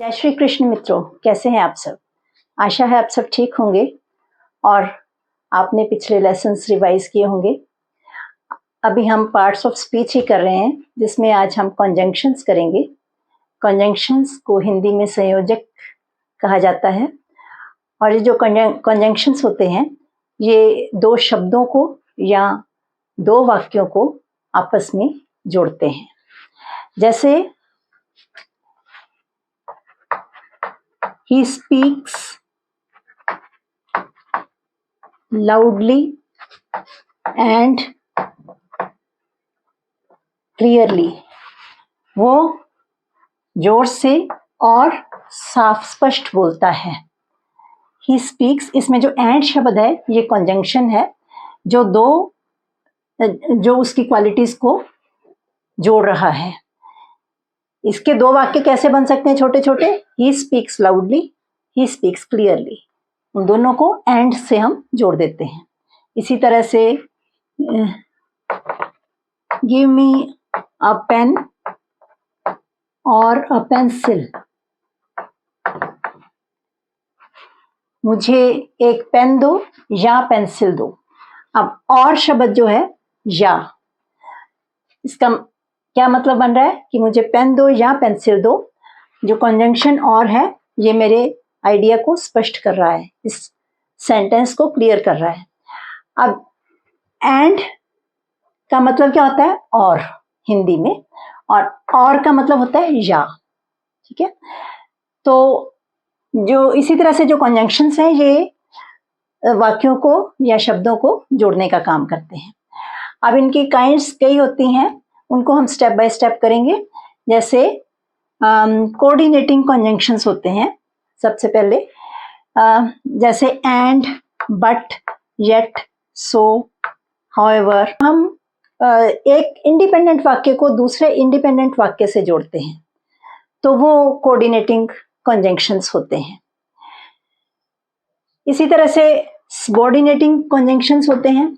जय श्री कृष्ण मित्रों, कैसे हैं आप सब। आशा है आप सब ठीक होंगे और आपने पिछले लेसन्स रिवाइज किए होंगे। अभी हम पार्ट्स ऑफ स्पीच ही कर रहे हैं, जिसमें आज हम कॉन्जंक्शंस करेंगे। कॉन्जंक्शंस को हिंदी में संयोजक कहा जाता है और ये जो कॉन्जंक्शंस होते हैं ये दो शब्दों को या दो वाक्यों को आपस में जोड़ते हैं। जैसे he speaks loudly and clearly, वो जोर से और साफ स्पष्ट बोलता है। he speaks, इसमें जो एंड शब्द है ये कॉन्जंक्शन है जो उसकी क्वालिटीज को जोड़ रहा है। इसके दो वाक्य कैसे बन सकते हैं छोटे छोटे। he speaks loudly, he speaks clearly, उन दोनों को एंड से हम जोड़ देते हैं। इसी तरह से गिव मी अ पेन और अ पेंसिल, मुझे एक पेन दो या पेंसिल दो। अब और शब्द जो है या, इसका क्या मतलब बन रहा है कि मुझे पेन दो या पेंसिल दो। जो कॉन्जंक्शन और है ये मेरे आइडिया को स्पष्ट कर रहा है, इस सेंटेंस को क्लियर कर रहा है। अब एंड का मतलब क्या होता है और हिंदी में, और का मतलब होता है या। ठीक है, तो जो इसी तरह से जो कॉन्जंक्शंस हैं ये वाक्यों को या शब्दों को जोड़ने का काम करते हैं। अब इनकी काइंड्स कई होती हैं, उनको हम स्टेप बाय स्टेप करेंगे। जैसे कोऑर्डिनेटिंग कॉन्जंक्शंस होते हैं सबसे पहले, जैसे and, but, yet, so, however. हम एक इंडिपेंडेंट वाक्य को दूसरे इंडिपेंडेंट वाक्य से जोड़ते हैं, तो वो कोऑर्डिनेटिंग कॉन्जंक्शंस होते हैं। इसी तरह से सबऑर्डिनेटिंग कॉन्जंक्शंस होते हैं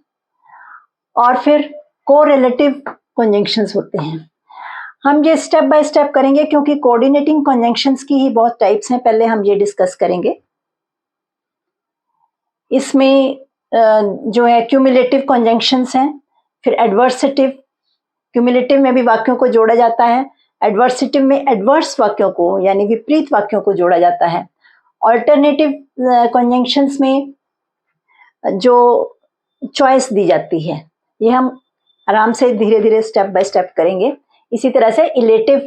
और फिर कोरिलेटिव कॉन्जंक्शंस होते हैं। हम ये स्टेप बाय स्टेप करेंगे क्योंकि कोऑर्डिनेटिंग कॉन्जंक्शंस की ही बहुत टाइप्स हैं, पहले हम ये डिस्कस करेंगे। इसमें जो है क्यूमुलेटिव कॉन्जंक्शंस हैं, फिर एडवर्सेटिव। क्यूमुलेटिव में भी वाक्यों को जोड़ा जाता है, एडवर्सेटिव में एडवर्स वाक्यों को यानी विपरीत वाक्यों को जोड़ा जाता है। ऑल्टरनेटिव कॉन्जंक्शंस में जो चॉइस दी जाती है, ये हम आराम से धीरे धीरे स्टेप बाय स्टेप करेंगे। इसी तरह से इलेटिव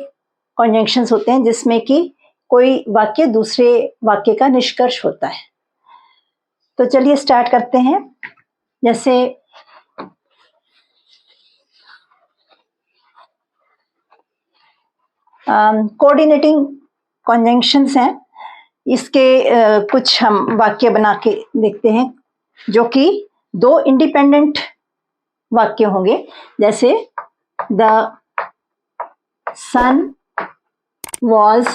कॉन्जंक्शंस होते हैं जिसमें कि कोई वाक्य दूसरे वाक्य का निष्कर्ष होता है। तो चलिए स्टार्ट करते हैं। जैसे कोऑर्डिनेटिंग कॉन्जंक्शंस हैं, इसके कुछ हम वाक्य बना के देखते हैं जो कि दो इंडिपेंडेंट वाक्य होंगे। जैसे the sun was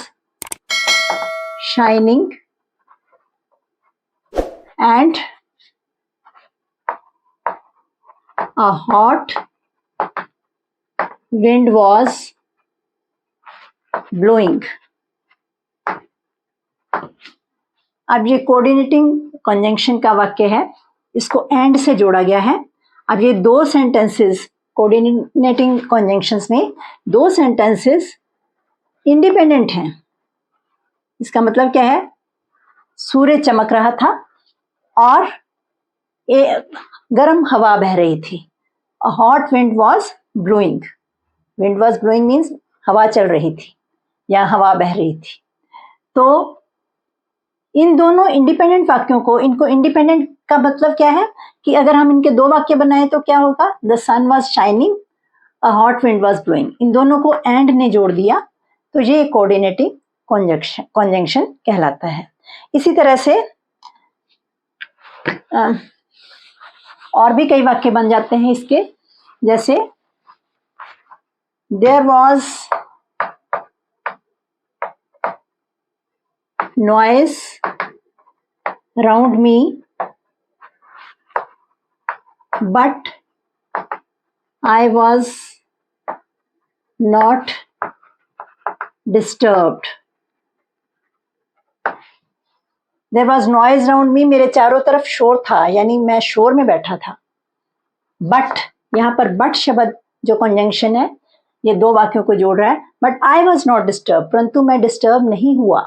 shining and a hot wind was blowing। अब ये कोऑर्डिनेटिंग कॉन्जंक्शन का वाक्य है, इसको एंड से जोड़ा गया है। अब ये दो सेंटेंसेस कोऑर्डिनेटिंग कॉन्जंक्शंस में दो सेंटेंसेस इंडिपेंडेंट हैं। इसका मतलब क्या है, सूर्य चमक रहा था और गर्म हवा बह रही थी। A hot wind was blowing। Wind was blowing means हवा चल रही थी या हवा बह रही थी। तो इन दोनों इंडिपेंडेंट वाक्यों को, इनको इंडिपेंडेंट का मतलब क्या है कि अगर हम इनके दो वाक्य बनाए तो क्या होगा, the sun was shining, a hot wind was blowing. इन दोनों को एंड ने जोड़ दिया तो ये कोऑर्डिनेटिंग कॉन्जंक्शन कहलाता है। इसी तरह से और भी कई वाक्य बन जाते हैं इसके। जैसे there was noise round me but I was not disturbed. There was noise around me, मेरे चारों तरफ शोर था, यानी मैं शोर में बैठा था। बट, यहाँ पर बट शब्द जो कंजंक्शन है ये दो वाक्यों को जोड़ रहा है। But I was not disturb, परंतु मैं डिस्टर्ब नहीं हुआ।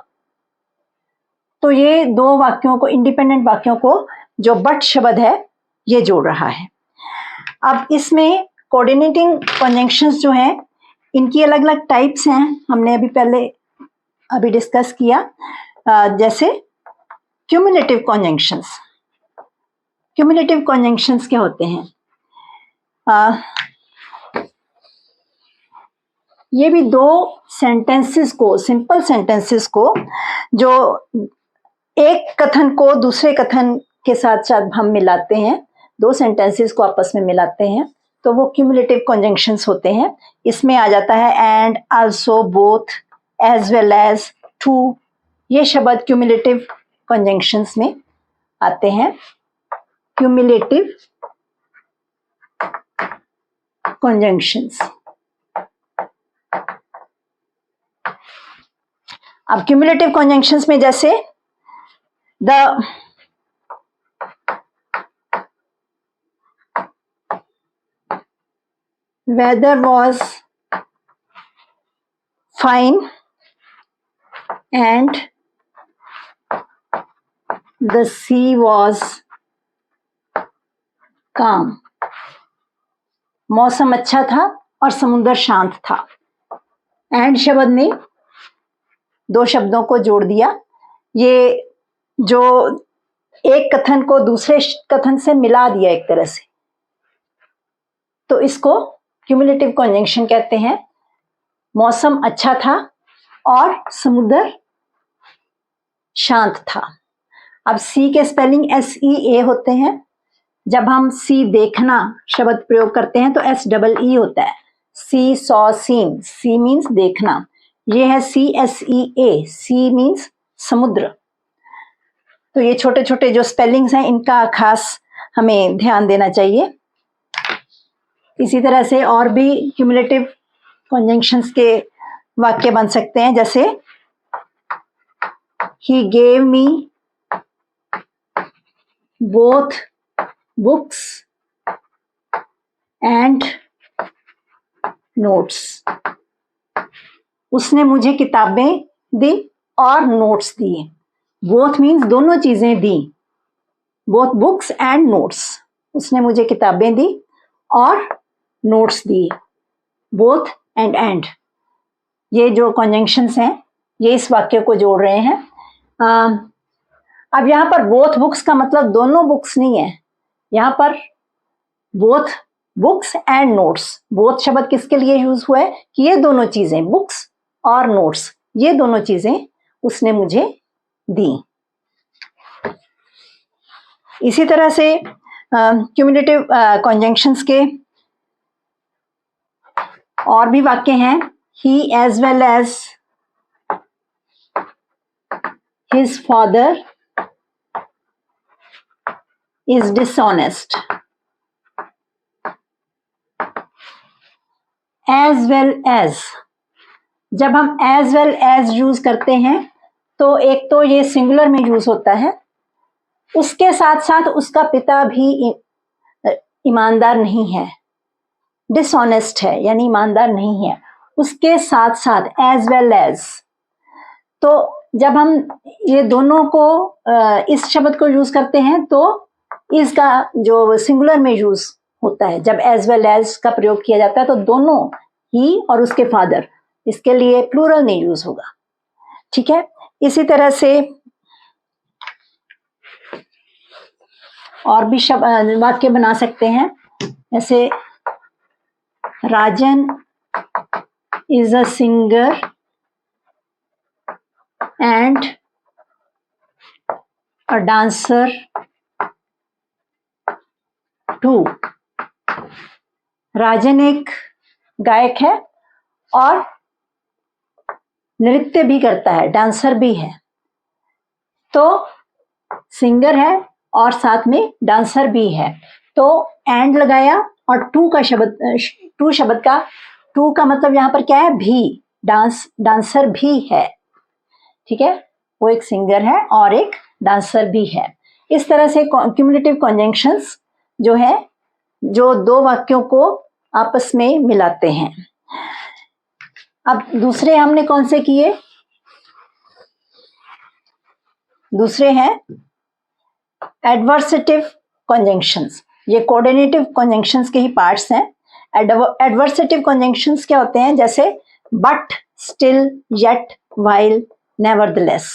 तो ये दो वाक्यों को, इंडिपेंडेंट वाक्यों को जो बट शब्द है ये जोड़ रहा है। अब इसमें कोऑर्डिनेटिंग कंजंक्शंस जो हैं इनकी अलग अलग टाइप्स हैं, हमने अभी डिस्कस किया। जैसे क्यूमुलेटिव कंजंक्शंस। क्यूमुलेटिव कंजंक्शंस क्या होते हैं? ये भी दो सेंटेंसेस को, सिंपल सेंटेंसेस को, जो एक कथन को दूसरे कथन के साथ साथ हम मिलाते हैं, दो सेंटेंसेस को आपस में मिलाते हैं, तो वो क्यूमुलेटिव कंजंक्शंस होते हैं। इसमें आ जाता है and, also, both, as well as, too, ये शब्द क्यूमुलेटिव कंजंक्शंस में आते हैं। Cumulative conjunctions. अब क्यूमुलेटिव कंजंक्शंस में जैसे the weather was fine and the sea was calm. मौसम अच्छा था और समुद्र शांत था। एंड शब्द ने दो शब्दों को जोड़ दिया। ये जो एक कथन को दूसरे कथन से मिला दिया एक तरह से, तो इसको क्यूमुलेटिव कंजंक्शन कहते हैं। मौसम अच्छा था और समुद्र शांत था। अब सी के स्पेलिंग SEA होते हैं। जब हम सी देखना शब्द प्रयोग करते हैं तो SEE होता है। सी, सॉ, सीन। सी मीन्स देखना। ये है CSEA, सी मीन्स समुद्र। तो ये छोटे छोटे जो स्पेलिंग्स हैं इनका खास हमें ध्यान देना चाहिए। इसी तरह से और भी क्यूमुलेटिव कंजंक्शंस के वाक्य बन सकते हैं, जैसे he gave me both books and notes. उसने मुझे किताबें दी और नोट्स दिए। बोथ मीन्स दोनों चीजें दी। बोथ बुक्स एंड नोट्स, उसने मुझे किताबें दी और नोट्स दिए। बोथ एंड ये जो कंजंक्शंस हैं ये इस वाक्य को जोड़ रहे हैं। अब यहाँ पर बोथ बुक्स का मतलब दोनों बुक्स नहीं है, यहाँ पर both books and notes. Both शब्द किसके लिए यूज हुआ है कि ये दोनों चीजें, बुक्स और नोट्स, ये दोनों चीजें उसने मुझे दी। इसी तरह से क्यूमुलेटिव कंजंक्शंस के और भी वाक्य हैं। he as well as his father is dishonest. as well as, जब हम as well as यूज करते हैं तो एक तो ये सिंगुलर में यूज होता है, उसके साथ साथ उसका पिता भी ईमानदार नहीं है, डिसऑनेस्ट है यानी ईमानदार नहीं है, उसके साथ साथ एज वेल एज। तो जब हम ये दोनों को इस शब्द को यूज करते हैं तो इसका जो सिंगुलर में यूज होता है, जब एज वेल एज का प्रयोग किया जाता है तो दोनों, ही और उसके फादर, इसके लिए प्लूरल नहीं यूज होगा। ठीक है। इसी तरह से और भी शब्द वाक्य बना सकते हैं, जैसे राजन is a singer and a dancer too. राजन एक गायक है और नृत्य भी करता है, डांसर भी है। तो सिंगर है और साथ में डांसर भी है, तो एंड लगाया और टू शब्द का, टू का मतलब यहां पर क्या है, भी, डांसर भी है। ठीक है, वो एक सिंगर है और एक डांसर भी है। इस तरह से क्यूमुलेटिव कॉन्जंक्शंस जो है, जो दो वाक्यों को आपस में मिलाते हैं। अब दूसरे हमने कौन से किए? दूसरे हैं एडवर्सेटिव कॉन्जंक्शंस। ये कोऑर्डिनेटिव कॉन्जंक्शंस के ही पार्ट्स हैं। एडवर्सेटिव कॉन्जंक्शंस क्या होते हैं? जैसे but, still, yet, while, nevertheless,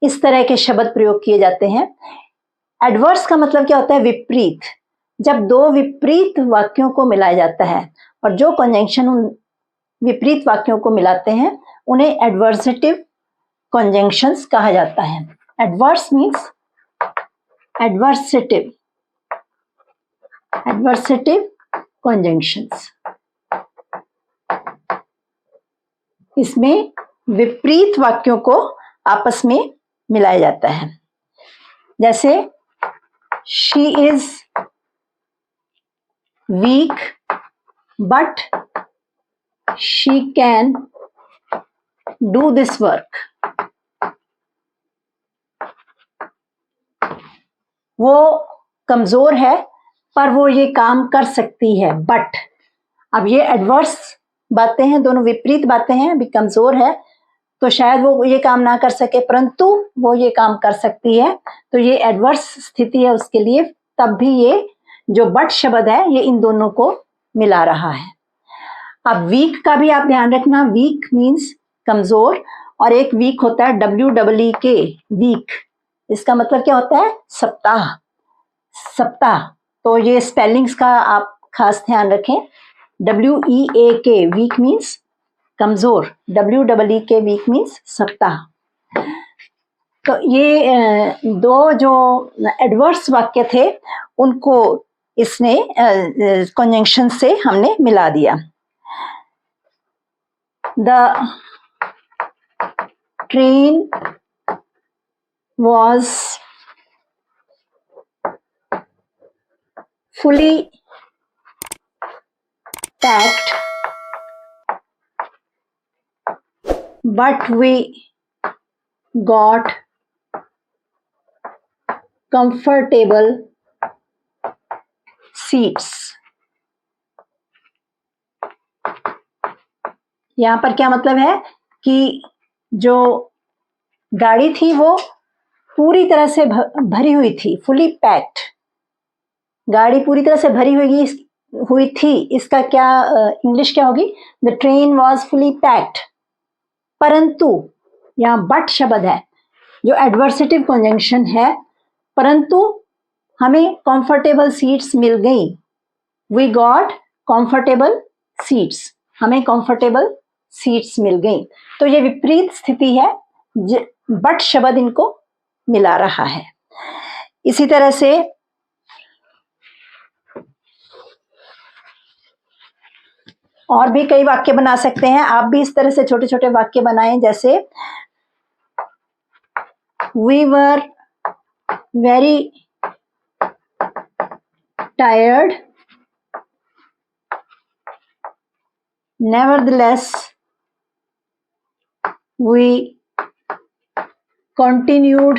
इस तरह के शब्द प्रयोग किए जाते हैं। एडवर्स का मतलब क्या होता है? विपरीत। जब दो विपरीत वाक्यों को मिलाया जाता है, और जो कॉन्जंक्शन उन विपरीत वाक्यों को मिलाते हैं, उन्हें एडवर्सेटिव कॉन्जंक्शंस कहा जाता है। Adverse means adversative conjunctions. इसमें विपरीत वाक्यों को आपस में मिलाया जाता है। जैसे she is weak but she can do this work. वो कमजोर है पर वो ये काम कर सकती है, बट। अब ये एडवर्स बातें हैं, दोनों विपरीत बातें हैं। अभी कमजोर है तो शायद वो ये काम ना कर सके, परंतु वो ये काम कर सकती है, तो ये एडवर्स स्थिति है उसके लिए। तब भी ये जो बट शब्द है, ये इन दोनों को मिला रहा है। अब वीक का भी आप ध्यान रखना। वीक मीन्स कमजोर, और एक वीक होता है WEEK, वीक। इसका मतलब क्या होता है? सप्ताह। सप्ताह। तो ये स्पेलिंग्स का आप खास ध्यान रखें। WEAK, वीक मीन्स कमजोर। WEEK, वीक मीन्स सप्ताह। तो ये दो जो एडवर्स वाक्य थे, उनको इसने कॉन्जंक्शन से हमने मिला दिया। The train was fully packed, but we got comfortable seats. यहाँ पर क्या मतलब है कि जो गाड़ी थी वो पूरी तरह से भरी हुई थी, फुली पैक्ड। गाड़ी पूरी तरह से भरी हुई थी, इसका क्या इंग्लिश क्या होगी? The train was fully packed. परंतु यहाँ बट शब्द है जो एडवर्सेटिव कॉन्जंक्शन है, परंतु हमें कंफर्टेबल सीट्स मिल गई। वी गॉट कंफर्टेबल सीट्स, हमें कंफर्टेबल सीट्स मिल गई। तो ये विपरीत स्थिति है, बट शब्द इनको मिला रहा है। इसी तरह से और भी कई वाक्य बना सकते हैं। आप भी इस तरह से छोटे छोटे वाक्य बनाएं। जैसे we were very tired, nevertheless we continued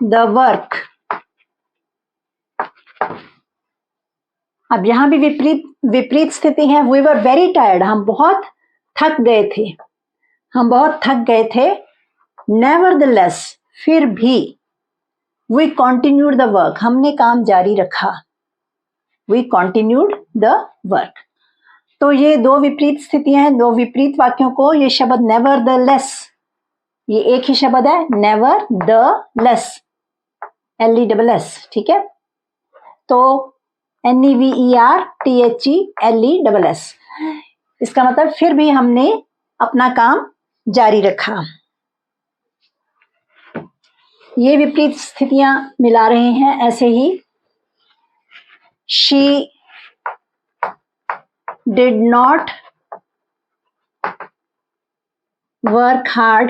the work. अब यहां भी विपरीत स्थिति है। वी वर वेरी टायर्ड, हम बहुत थक गए थे। नेवरदलेस, फिर भी। वी कॉन्टिन्यूड द वर्क, हमने काम जारी रखा। We continued the work. तो ये दो विपरीत स्थितियां हैं, दो विपरीत वाक्यों को ये शब्द नेवरदलेस, ये एक ही शब्द है, नेवरदलेस, LESS, ठीक है। तो NEVERTHELESS, इसका मतलब फिर भी हमने अपना काम जारी रखा। ये विपरीत स्थितियां मिला रहे हैं। ऐसे ही she did not work hard,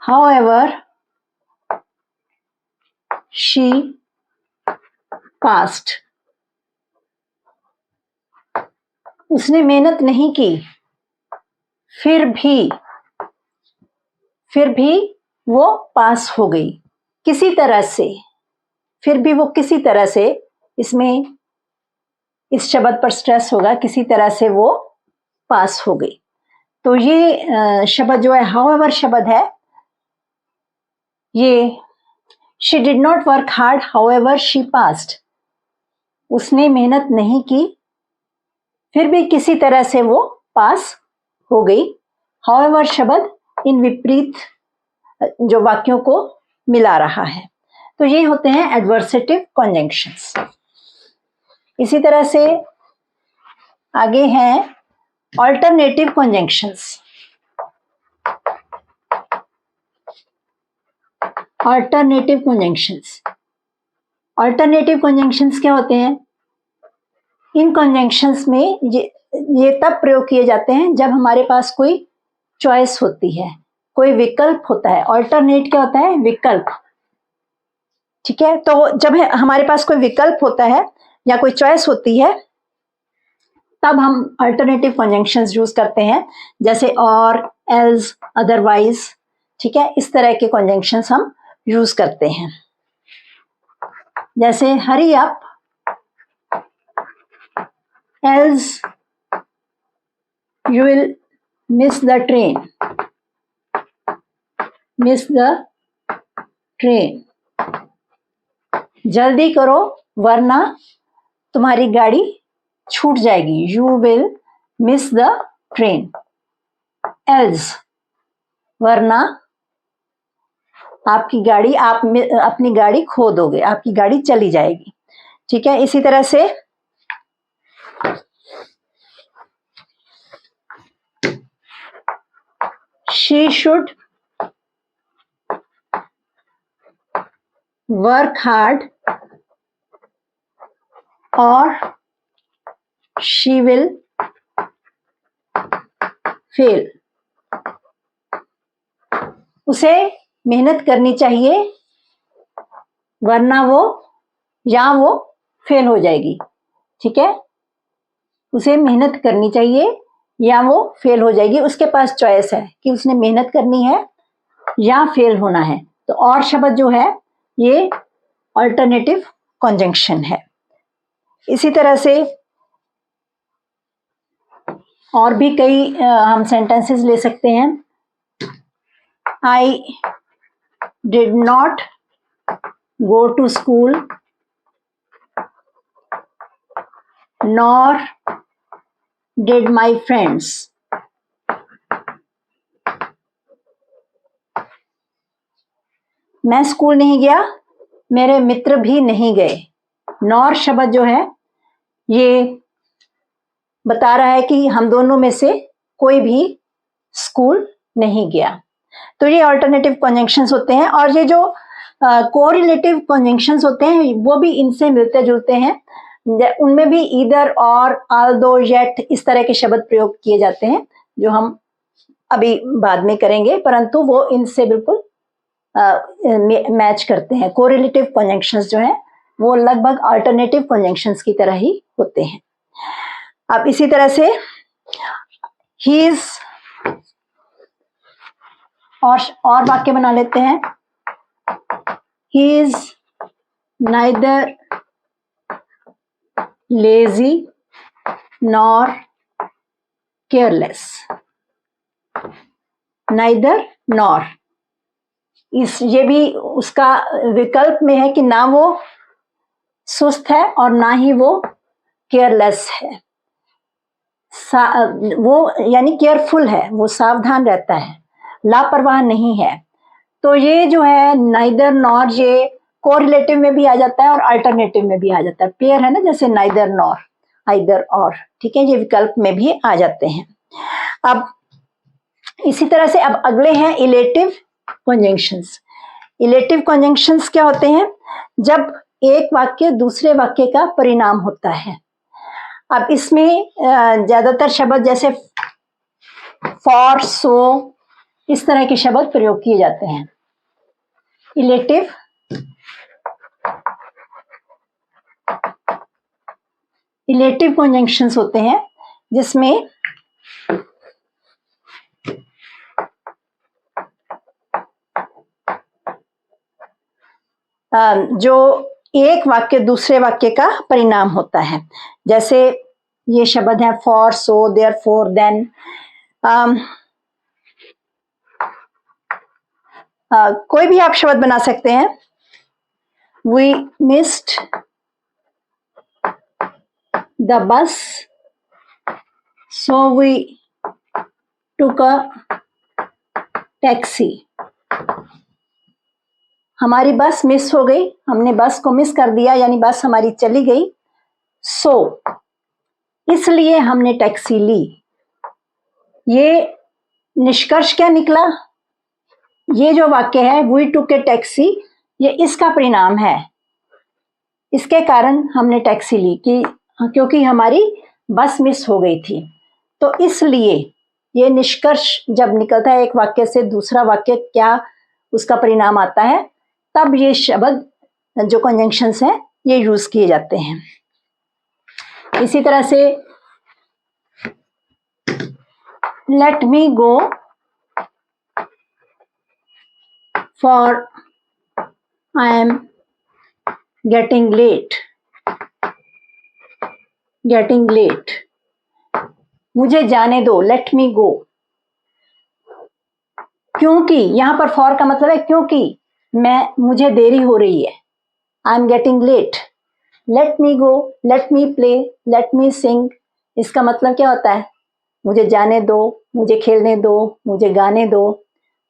however she passed. उसने मेहनत नहीं की, फिर भी फिर भी वो पास हो गई, किसी तरह से, फिर भी वो किसी तरह से, इसमें इस शब्द पर स्ट्रेस होगा, किसी तरह से वो पास हो गई। तो ये शब्द जो है हाउएवर शब्द है, ये she did not work hard however she passed, उसने मेहनत नहीं की फिर भी किसी तरह से वो पास हो गई। हाउएवर शब्द इन विपरीत जो वाक्यों को मिला रहा है। तो ये होते हैं एडवर्सेटिव कॉन्जंक्शंस। इसी तरह से आगे हैं ऑल्टरनेटिव कॉन्जंक्शंस। ऑल्टरनेटिव कॉन्जंक्शंस, ऑल्टरनेटिव कॉन्जंक्शंस क्या होते हैं? इन कॉन्जंक्शंस में ये तब प्रयोग किए जाते हैं जब हमारे पास कोई चॉइस होती है, कोई विकल्प होता है। ऑल्टरनेट क्या होता है? विकल्प। ठीक है, तो जब हमारे पास कोई विकल्प होता है या कोई चॉइस होती है तब हम अल्टरनेटिव कॉन्जंक्शंस यूज करते हैं, जैसे और, एल्स, अदरवाइज। ठीक है, इस तरह के कॉन्जंक्शंस हम यूज करते हैं। जैसे hurry up, else you will miss the train, miss the train। जल्दी करो वरना तुम्हारी गाड़ी छूट जाएगी, you will miss the train। else वरना आपकी गाड़ी, आप अपनी गाड़ी खो दोगे, आपकी गाड़ी चली जाएगी। ठीक है, इसी तरह से she should work hard or she will fail। उसे मेहनत करनी चाहिए वरना वो फेल हो जाएगी। ठीक है, उसे मेहनत करनी चाहिए या वो फेल हो जाएगी। उसके पास चॉइस है कि उसने मेहनत करनी है या फेल होना है। तो और शब्द जो है ये अल्टरनेटिव कॉन्जंक्शन है। इसी तरह से और भी कई हम सेंटेंसेस ले सकते हैं। I did not go to school nor did my friends. मैं स्कूल नहीं गया, मेरे मित्र भी नहीं गए। नॉर शब्द जो है ये बता रहा है कि हम दोनों में से कोई भी स्कूल नहीं गया। तो ये अल्टरनेटिव कॉन्जंक्शंस होते हैं। और ये जो कोरिलेटिव कॉन्जंक्शंस होते हैं वो भी इनसे मिलते जुलते हैं। उनमें भी ईदर, और, आल्दो, येट, इस तरह के शब्द प्रयोग किए जाते हैं जो हम अभी बाद में करेंगे, परंतु वो इनसे बिल्कुल मैच करते हैं। कोरिलेटिव कॉन्जंक्शंस जो है वो लगभग अल्टरनेटिव कॉन्जंक्शंस की तरह ही होते हैं। अब इसी तरह से ही इज, और वाक्य बना लेते हैं। He is neither lazy nor careless. Neither nor, ये भी उसका विकल्प में है कि ना वो सुस्त है और ना ही वो केयरलेस है। वो यानी केयरफुल है, वो सावधान रहता है, लापरवाह नहीं है। तो ये जो है नाइदर नॉर, ये कोरिलेटिव में भी आ जाता है और अल्टरनेटिव में भी आ जाता है। पेयर है ना, जैसे नाइदर नॉर, आइदर और। ठीक है, ये विकल्प में भी आ जाते हैं। अब इसी तरह से अब अगले हैं इलेटिव कॉन्जंक्शंस। इलेटिव कॉन्जंक्शंस क्या होते हैं? जब एक वाक्य दूसरे वाक्य का परिणाम होता है। अब इसमें ज्यादातर शब्द जैसे फॉर, सो, इस तरह के शब्द प्रयोग किए जाते हैं। इलेटिव कॉन्जंक्शंस होते हैं जिसमें जो एक वाक्य दूसरे वाक्य का परिणाम होता है। जैसे ये शब्द है फॉर, सो, देयरफॉर, देन। कोई भी आप शब्द बना सकते हैं। We missed the bus, so we took a taxi. हमारी बस मिस हो गई, हमने बस को मिस कर दिया, यानी बस हमारी चली गई, सो इसलिए हमने टैक्सी ली। ये निष्कर्ष क्या निकला? ये जो वाक्य है वी टुक ए टैक्सी, ये इसका परिणाम है। इसके कारण हमने टैक्सी ली कि क्योंकि हमारी बस मिस हो गई थी। तो इसलिए ये निष्कर्ष जब निकलता है एक वाक्य से दूसरा वाक्य क्या उसका परिणाम आता है, तब ये शब्द जो कंजंक्शंस हैं ये यूज किए जाते हैं। इसी तरह से let me go for I am getting late. Getting late, मुझे जाने दो, लेट मी गो। क्योंकि यहां पर फॉर का मतलब है क्योंकि मुझे देरी हो रही है। I am getting late. Let me go, let me play, let me sing, इसका मतलब क्या होता है? मुझे जाने दो, मुझे खेलने दो, मुझे गाने दो।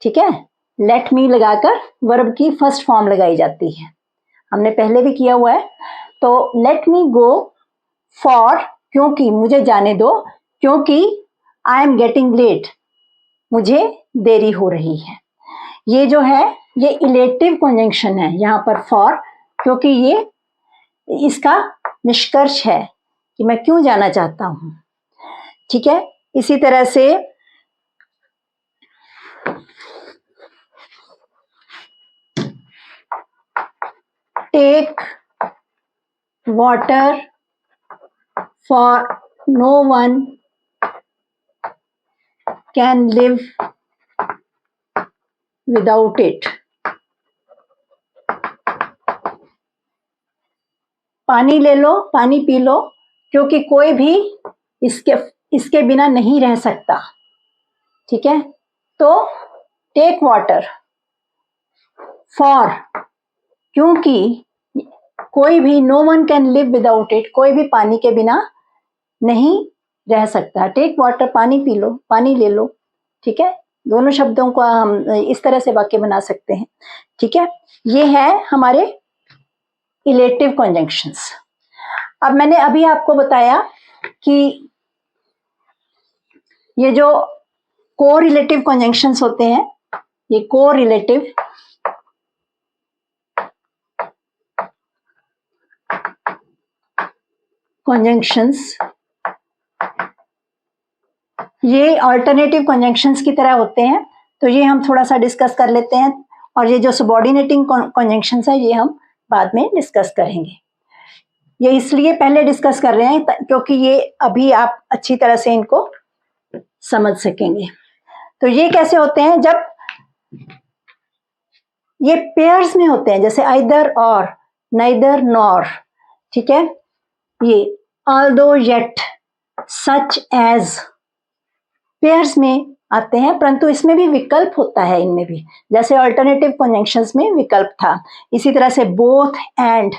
ठीक है, लेट मी लगाकर वर्ब की फर्स्ट फॉर्म लगाई जाती है, हमने पहले भी किया हुआ है। तो लेट मी गो फॉर, क्योंकि मुझे जाने दो, क्योंकि आई एम गेटिंग लेट, मुझे देरी हो रही है। ये जो है ये इलेटिव कंजंक्शन है यहाँ पर फॉर, क्योंकि ये इसका निष्कर्ष है कि मैं क्यों जाना चाहता हूं। ठीक है, इसी तरह से take water for no one can live without it. पानी ले लो, पानी पी लो, क्योंकि कोई भी इसके बिना नहीं रह सकता। ठीक है, तो टेक वाटर फॉर, क्योंकि कोई भी, no one can live without it, कोई भी पानी के बिना नहीं रह सकता। टेक वाटर, पानी पी लो, पानी ले लो। ठीक है, दोनों शब्दों को हम इस तरह से वाक्य बना सकते हैं। ठीक है, ये है हमारे इलेटिव कंजंक्शंस। अब मैंने अभी आपको बताया कि ये जो कोरिलेटिव कंजंक्शंस होते हैं, ये कोरिलेटिव कंजंक्शंस ये अल्टरनेटिव कंजंक्शंस की तरह होते हैं, तो ये हम थोड़ा सा डिस्कस कर लेते हैं। और ये जो सबऑर्डिनेटिंग कंजंक्शंस है ये हम बाद में डिस्कस करेंगे। ये इसलिए पहले डिस्कस कर रहे हैं क्योंकि ये अभी आप अच्छी तरह से इनको समझ सकेंगे। तो ये कैसे होते हैं? जब ये पेयर्स में होते हैं, जैसे आइदर और, नाइदर नॉर। ठीक है, ये although, yet, such as pairs में आते हैं, परंतु इसमें भी विकल्प होता है, इनमें भी, जैसे अल्टरनेटिव कंजंक्शंस में विकल्प था। इसी तरह से बोथ, एंड,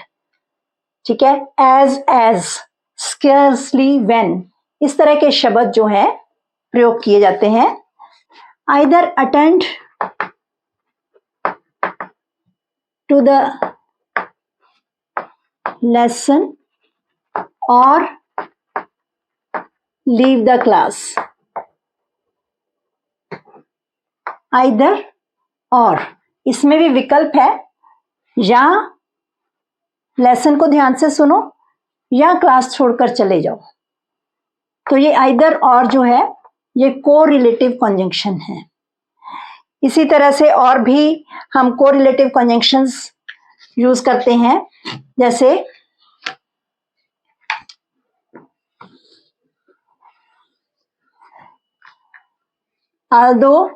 ठीक है, एज, स्केर्सली, व्हेन, इस तरह के शब्द जो है प्रयोग किए जाते हैं। Either attend to the lesson और लीव द क्लास। आइदर और, इसमें भी विकल्प है, या लेसन को ध्यान से सुनो या क्लास छोड़कर चले जाओ। तो ये आइदर और जो है ये कोरिलेटिव कंजंक्शन है। इसी तरह से और भी हम कोरिलेटिव कंजंक्शंस यूज करते हैं, जैसे although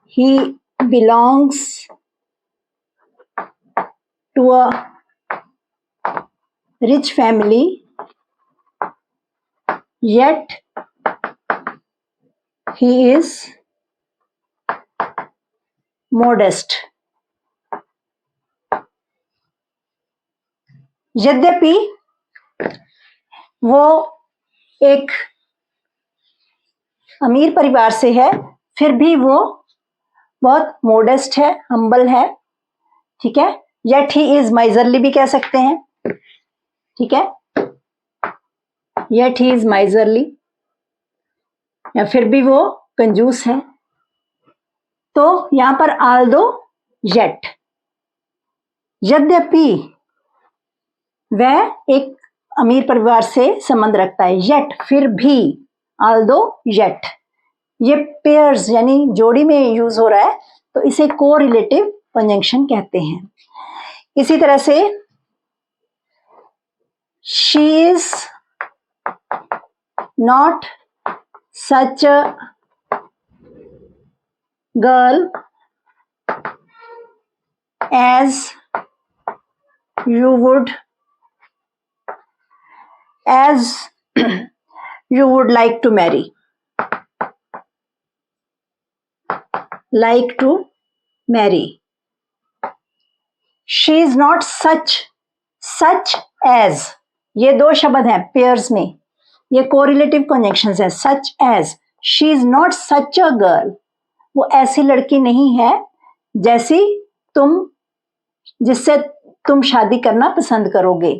he belongs to a rich family, yet he is modest. यद्यपि वो एक अमीर परिवार से है, फिर भी वो बहुत मोडेस्ट है, हम्बल है, ठीक है। येट ही इज माइजरली भी कह सकते हैं, ठीक है, येट ही इज माइजरली, या फिर भी वो कंजूस है। तो यहां पर आल्दो, येट, यद्यपि वह एक अमीर परिवार से संबंध रखता है, येट फिर भी, आल्दो येट, ये पेयर्स यानी जोड़ी में यूज हो रहा है, तो इसे कोरिलेटिव कंजंक्शन कहते हैं। इसी तरह से she is not such a girl as you would like to marry, like to marry. She is not such as, ये दो शब्द हैं पेयर्स में, ये कोरिलेटिव कंजंक्शंस है। Such as, she is not such a girl, वो ऐसी लड़की नहीं है जैसी जिससे तुम शादी करना पसंद करोगे।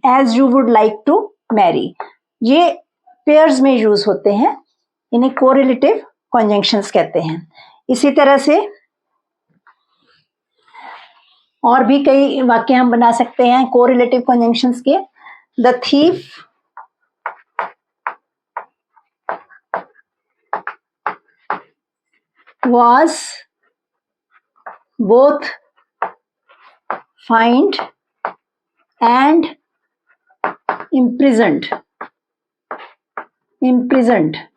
As you would like to marry, ये पेयर्स में यूज होते हैं, इन्हें कोरिलेटिव कंजंक्शंस कहते हैं। इसी तरह से और भी कई वाक्य हम बना सकते हैं कोरिलेटिव कंजंक्शंस के। The thief was both fined and imprisoned. imprisoned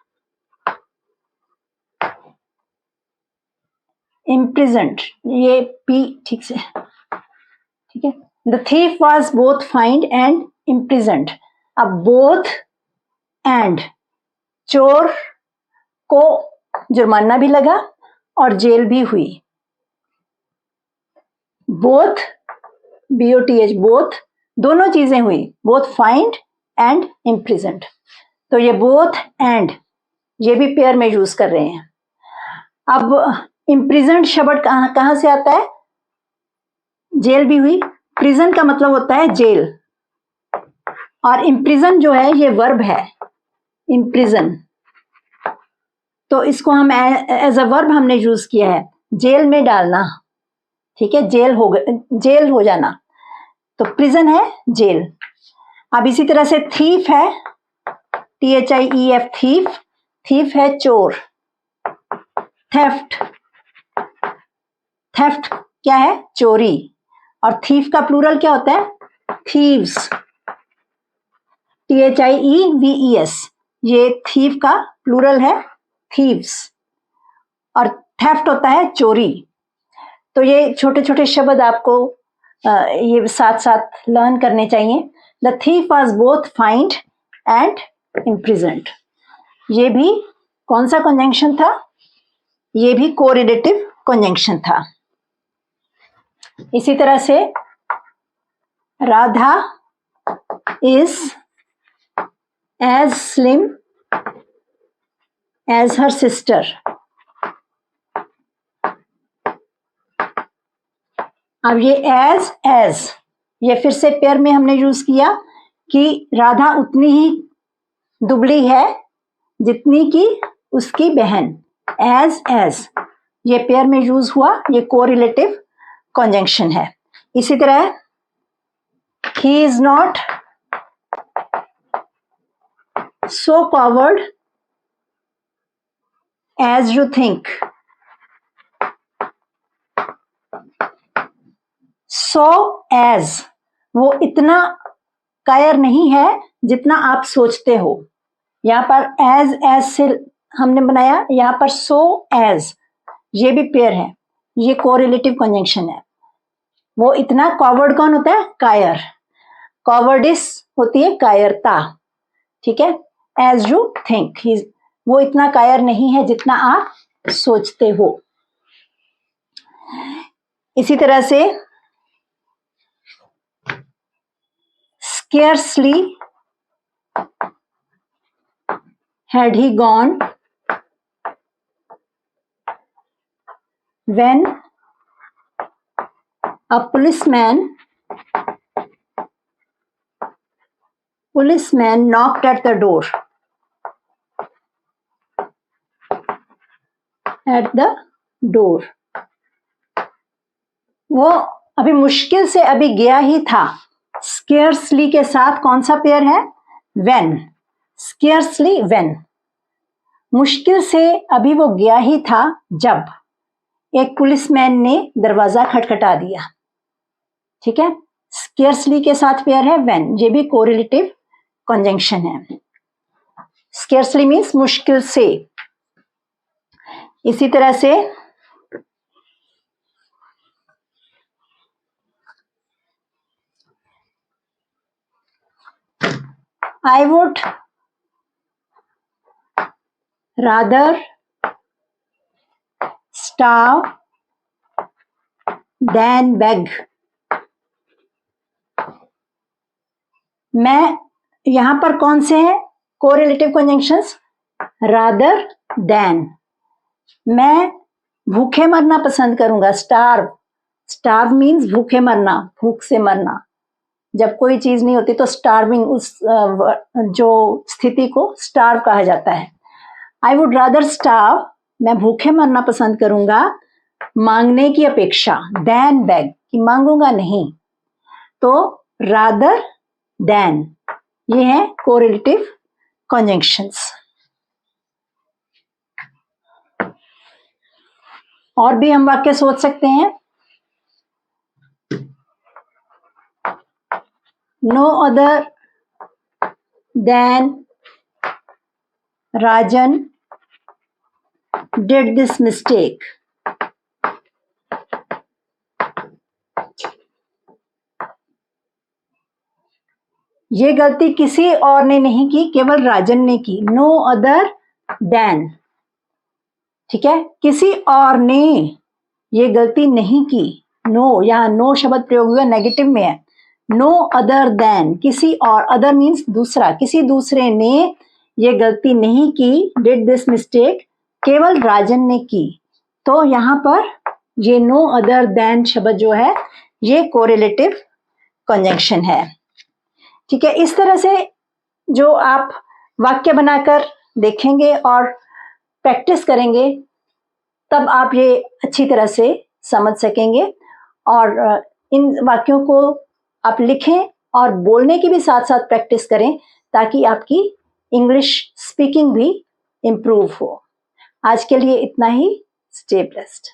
ये पी ठीक से, ठीक है। The thief was both find and imprisoned. अब बोथ एंड, चोर को जुर्माना भी लगा और जेल भी हुई। बोथ, BOTH, बोथ, दोनों चीजें हुई, बोथ फाइंड एंड इम्प्रिजन्ड। तो ये बोथ एंड, ये भी पेयर में यूज कर रहे हैं। अब इम्प्रिजन्ड शब्द कहां से आता है? जेल भी हुई। प्रिजन का मतलब होता है जेल, और इम्प्रिजन जो है ये वर्ब है, इम्प्रिजन, तो इसको हम एज अ वर्ब हमने यूज किया है, जेल में डालना, ठीक है, जेल हो जाना, तो प्रिजन है जेल। अब इसी तरह से थीफ है, THIEF, थीफ, थीफ है चोर। थेफ्ट, थेफ्ट क्या है? चोरी। और थीफ का प्लूरल क्या होता है? थीव्स, THIEVES, ये थीफ का प्लूरल है, थीव्स। और थेफ्ट होता है चोरी। तो ये छोटे छोटे शब्द आपको ये साथ साथ लर्न करने चाहिए। The thief was both find and imprisoned, ये भी कौन सा कंजंक्शन था? ये भी कोरिलेटिव कंजंक्शन था। इसी तरह से Radha is as slim as her sister. अब ये एज ये फिर से पेयर में हमने यूज किया कि राधा उतनी ही दुबली है जितनी कि उसकी बहन। एज ये पेयर में यूज हुआ, ये कोरिलेटिव कंजंक्शन है। इसी तरह he is not so coward as you think. So as, वो इतना कायर नहीं है जितना आप सोचते हो। यहां पर एज से हमने बनाया, यहां पर सो एज, ये भी पेयर है, ये कोरिलेटिव कंजंक्शन है। वो इतना कॉवर्ड कौन होता है? कायर। कॉवर्डिस होती है कायरता, ठीक है। एज यू थिंक, वो इतना कायर नहीं है जितना आप सोचते हो। इसी तरह से scarcely had he gone when a policeman knocked at the door. वो अभी मुश्किल से अभी गया ही था। स्केर्सली के साथ कौन सा पेयर है? when। स्केर्सली when, मुश्किल से अभी वो गया ही था जब एक पुलिसमैन ने दरवाजा खटखटा दिया, ठीक है। स्केर्सली के साथ पेयर है when, ये भी कोरिलेटिव कंजंक्शन है। स्केर्सली मीन्स मुश्किल से। इसी तरह से I would rather starve than beg। मैं यहां पर कौन से हैं कोरिलेटिव कंजंक्शंस? Rather than. मैं भूखे मरना पसंद करूंगा। स्टार्व, स्टार्व मीन्स भूखे मरना, भूख से मरना। जब कोई चीज नहीं होती तो स्टार्विंग, उस जो स्थिति को स्टार्व कहा जाता है। आई वुड रादर स्टार्व, मैं भूखे मरना पसंद करूंगा मांगने की अपेक्षा, देन बेग, कि मांगूंगा नहीं। तो रादर देन, ये है कोरिलेटिव कंजंक्शंस। और भी हम वाक्य सोच सकते हैं। No other than Rajan did this mistake. ये गलती किसी और ने नहीं की, केवल राजन ने की। नो अदर देन, ठीक है, किसी और ने ये गलती नहीं की। नो, यहां नो शब्द प्रयोग हुआ, नेगेटिव में है। नो अदर देन, किसी और, अदर मीन्स दूसरा, किसी दूसरे ने ये गलती नहीं की। डिड दिस मिस्टेक, केवल राजन ने की। तो यहां पर ये नो अदर देन शब्द जो है ये कोरिलेटिव कंजंक्शन है, ठीक है। इस तरह से जो आप वाक्य बनाकर देखेंगे और प्रैक्टिस करेंगे तब आप ये अच्छी तरह से समझ सकेंगे। और इन वाक्यों को आप लिखें और बोलने की भी साथ साथ प्रैक्टिस करें ताकि आपकी इंग्लिश स्पीकिंग भी इम्प्रूव हो। आज के लिए इतना ही। Stay blessed.